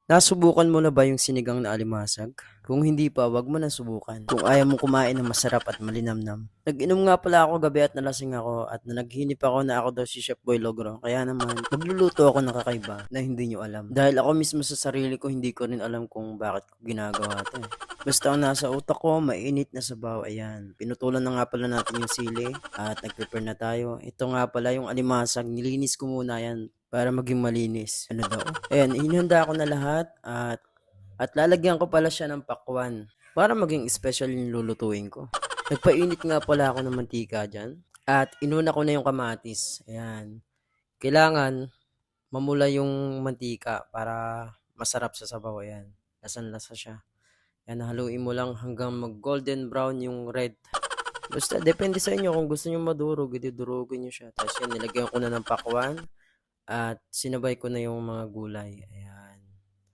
Nasubukan mo na ba yung sinigang na alimasag? Kung hindi pa, wag mo na subukan. Kung ayaw mong kumain ng masarap at malinamnam. Nag-inom nga pala ako gabi at nalasing ako at naghinip ako na ako daw si Chef Boy Logro. Kaya naman, nagluluto ako ng kakaiba na hindi nyo alam. Dahil ako mismo sa sarili ko, hindi ko rin alam kung bakit ko ginagawa to. Basta ang nasa utak ko, mainit na sabaw. Ayan, pinutulan na nga pala natin yung sili at nag-prepare na tayo. Ito nga pala yung alimasag, nilinis ko muna yan para maging malinis. Ano daw? Ayan, inihanda ko na lahat at lalagyan ko pala siya ng pakwan para maging special yung lulutuin ko. Nagpainit nga pala ako ng mantika dyan at inuna ko na yung kamatis. Ayan. Kailangan mamula yung mantika para masarap sa sabaw. Ayan. Lasan-lasa siya. Ayan, haluin mo lang hanggang mag golden brown yung red. Basta depende sa inyo kung gusto nyo madurog, idudurugin nyo siya. Tapos yan, nilagyan ko na ng pakwan at sinabay ko na yung mga gulay. Ayan.